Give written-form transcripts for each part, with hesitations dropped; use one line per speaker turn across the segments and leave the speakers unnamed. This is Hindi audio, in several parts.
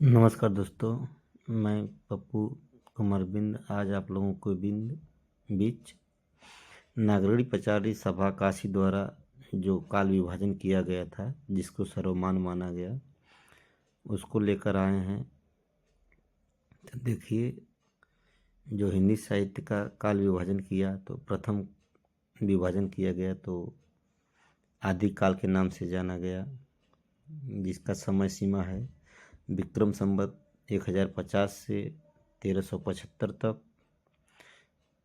नमस्कार दोस्तों, मैं पप्पू कुमार बिंद आज आप लोगों को बीच नागरिक पचारी सभा काशी द्वारा जो काल विभाजन किया गया था, जिसको सर्वमान्य माना गया, उसको लेकर आए हैं। तो देखिए, जो हिंदी साहित्य का काल विभाजन किया तो प्रथम विभाजन किया गया तो आदि काल के नाम से जाना गया, जिसका समय सीमा है विक्रम संवत 1050 से 1375 तक।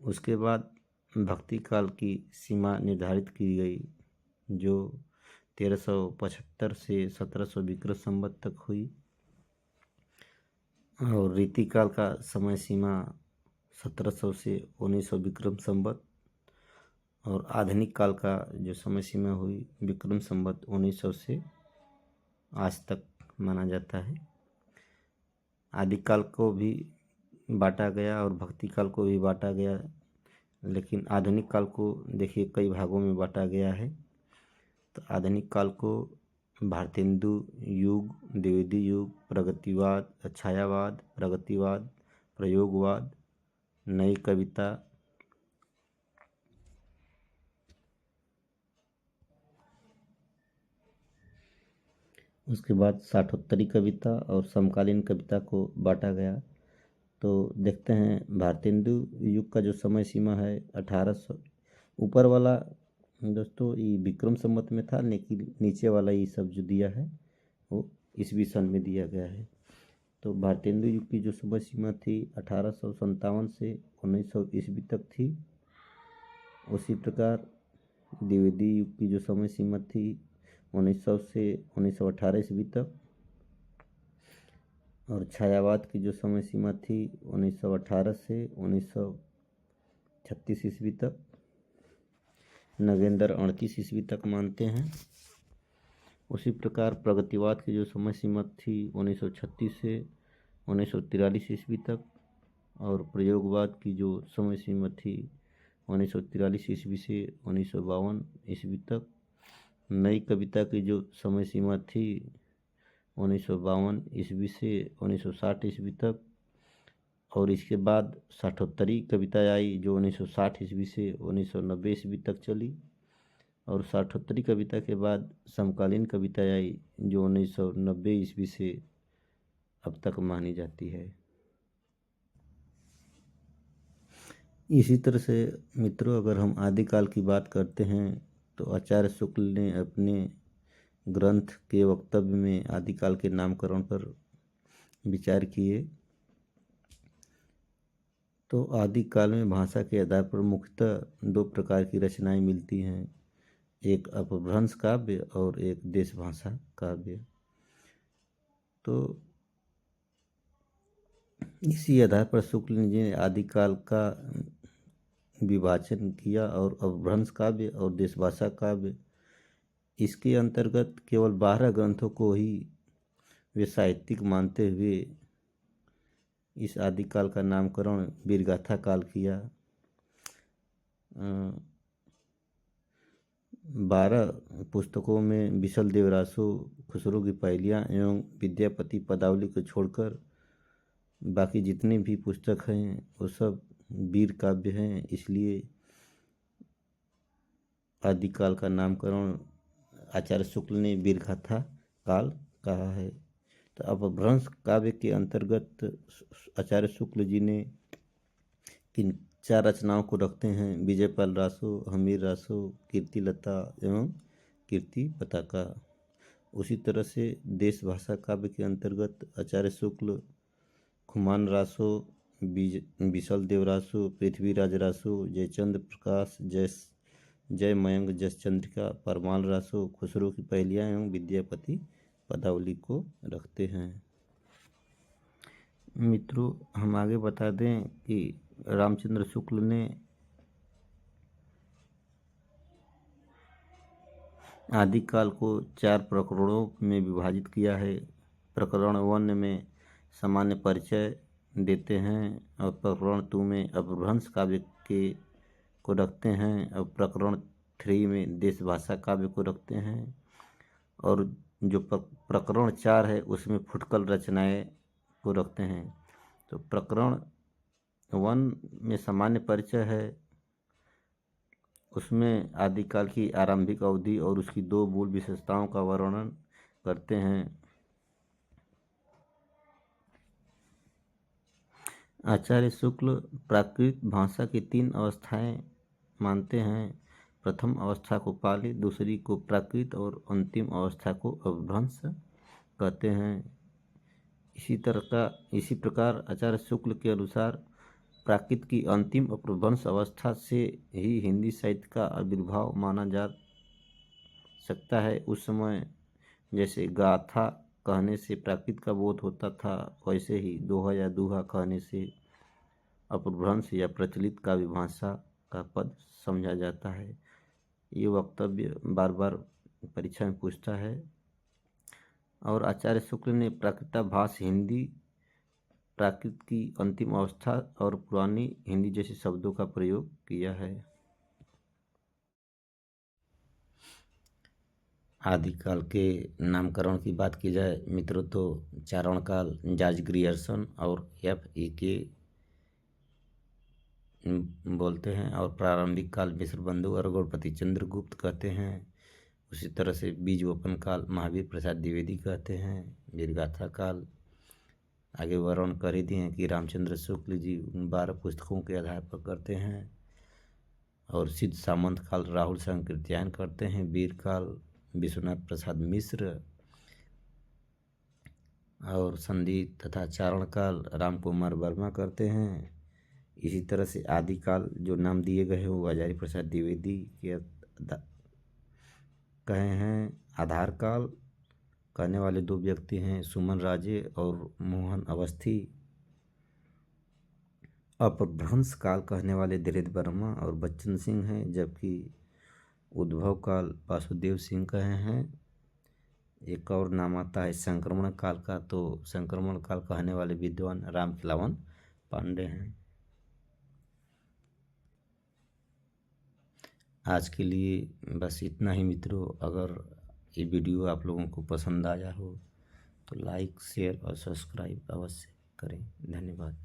उसके बाद भक्ति काल की सीमा निर्धारित की गई, जो 1375 से 1700 विक्रम संवत तक हुई। और रीति काल का समय सीमा 1700 से 1900 विक्रम संवत। और आधुनिक काल का जो समय सीमा हुई विक्रम संवत 1900 से आज तक माना जाता है। आदिकाल को भी बांटा गया और भक्ति काल को भी बांटा गया, लेकिन आधुनिक काल को देखिए कई भागों में बांटा गया है। तो आधुनिक काल को भारतेंदु युग, द्विवेदी युग, प्रगतिवाद, छायावाद, प्रगतिवाद, प्रयोगवाद, नई कविता, उसके बाद साठोत्तरी कविता और समकालीन कविता को बांटा गया। तो देखते हैं भारतेंदु युग का जो समय सीमा है 1800, ऊपर वाला दोस्तों ये विक्रम संवत में था, लेकिन नीचे वाला ये सब जो दिया है वो ईस्वी सन में दिया गया है। तो भारतेंदु युग की जो समय सीमा थी 1857 से 1900 ईस्वी तक थी। उसी प्रकार द्विवेदी युग की जो समय सीमा थी 1900 से 1918 ईस्वी तक। और छायावाद की जो समय सीमा थी 1918 से 1936 ईस्वी तक। नगेंद्र 38 ईस्वी तक मानते हैं। उसी प्रकार प्रगतिवाद की जो समय सीमा थी 1936 से 1943 ईस्वी तक। और प्रयोगवाद की जो समय सीमा थी 1943 ईस्वी से 1952 ईस्वी तक। नई कविता की जो समय सीमा थी 1952 ईस्वी से 1960 ईस्वी तक। और इसके बाद साठोत्तरी कविता आई जो 1960 ईस्वी से 1990 ईस्वी तक चली। और साठोत्तरी कविता के बाद समकालीन कविता आई जो 1990 ईस्वी से अब तक मानी जाती है। इसी तरह से मित्रों, अगर हम आदिकाल की बात करते हैं तो आचार्य शुक्ल ने अपने ग्रंथ के वक्तव्य में आदिकाल के नामकरण पर विचार किए। तो आदिकाल में भाषा के आधार पर मुख्यतः दो प्रकार की रचनाएं मिलती हैं, एक अपभ्रंश काव्य और एक देश भाषा काव्य। तो इसी आधार पर शुक्ल जी ने आदिकाल का विभाजन किया और अपभ्रंश काव्य और देश भाषा काव्य, इसके अंतर्गत केवल 12 ग्रंथों को ही वे साहित्यिक मानते हुए इस आदिकाल का नामकरण वीरगाथा काल किया। 12 पुस्तकों में विशल देवरासु, खुसरो की पहेलियाँ एवं विद्यापति पदावली को छोड़कर बाकी जितने भी पुस्तक हैं वो सब वीर काव्य हैं, इसलिए आदिकाल का नामकरण आचार्य शुक्ल ने वीरगाथा काल कहा है। तो अपभ्रंश काव्य के अंतर्गत आचार्य शुक्ल जी ने किन 4 रचनाओं को रखते हैं, विजयपाल रासो, हमीर रासो, कीर्तिलता एवं कीर्ति पताका। उसी तरह से देश भाषा काव्य के अंतर्गत आचार्य शुक्ल खुमान रासो, विशल देवरासु, पृथ्वीराज रासो, जयचंद्र प्रकाश, जय मयंक, जस चंद्रिका, परमाल रासो, खुसरो की पहेलियाँ एवं विद्यापति पदावली को रखते हैं। मित्रों, हम आगे बता दें कि रामचंद्र शुक्ल ने आदिकाल को 4 प्रकरणों में विभाजित किया है। प्रकरण 1 में सामान्य परिचय देते हैं और प्रकरण 2 में अपभ्रंश काव्य के को रखते हैं और प्रकरण 3 में देश भाषा काव्य को रखते हैं। और जो प्रकरण 4 है उसमें फुटकल रचनाएं को रखते हैं। तो प्रकरण 1 में सामान्य परिचय है, उसमें आदिकाल की आरंभिक अवधि और उसकी 2 मूल विशेषताओं का वर्णन करते हैं। आचार्य शुक्ल प्राकृत भाषा की 3 अवस्थाएं मानते हैं। प्रथम अवस्था को पाली, दूसरी को प्राकृत और अंतिम अवस्था को अपभ्रंश कहते हैं। इसी प्रकार आचार्य शुक्ल के अनुसार प्राकृत की अंतिम अपभ्रंश अवस्था से ही हिंदी साहित्य का आविर्भाव माना जा सकता है। उस समय जैसे गाथा कहने से प्राकृत का बोध होता था, वैसे ही दोहा या दूहा कहने से अपभ्रंश या प्रचलित काव्य भाषा का पद समझा जाता है। ये वक्तव्य बार बार परीक्षा में पूछता है। और आचार्य शुक्ल ने प्राकृताभास हिंदी, प्राकृत की अंतिम अवस्था और पुरानी हिंदी जैसे शब्दों का प्रयोग किया है। आदिकाल के नामकरण की बात की जाए मित्रों तो चारण काल जॉर्ज ग्रियर्सन और F.E.K. बोलते हैं, और प्रारंभिक काल मिश्र बंधु और गणपति चंद्रगुप्त कहते हैं। उसी तरह से बीजवपन काल महावीर प्रसाद द्विवेदी कहते हैं। वीरगाथा काल आगे वर्णन कर ही दिए हैं कि रामचंद्र शुक्ल जी उन 12 पुस्तकों के आधार पर करते हैं। और सिद्ध सामंत काल राहुल संकीर्त्यायन करते हैं। वीर काल विश्वनाथ प्रसाद मिश्र, और संधि तथा चारण काल राम कुमार वर्मा करते हैं। इसी तरह से आदिकाल जो नाम दिए गए हैं वो आचार्य प्रसाद द्विवेदी के कहे हैं। आधार काल कहने वाले 2 व्यक्ति हैं, सुमन राजे और मोहन अवस्थी। अपभ्रंश काल कहने वाले धीरेन्द्र वर्मा और बच्चन सिंह हैं, जबकि उद्भव काल वासुदेव सिंह कहे हैं। एक और नाम आता है संक्रमण काल का, तो संक्रमण काल कहने वाले विद्वान रामखिलावन पांडे हैं। आज के लिए बस इतना ही मित्रों। अगर ये वीडियो आप लोगों को पसंद आया हो तो लाइक, शेयर और सब्सक्राइब अवश्य करें। धन्यवाद।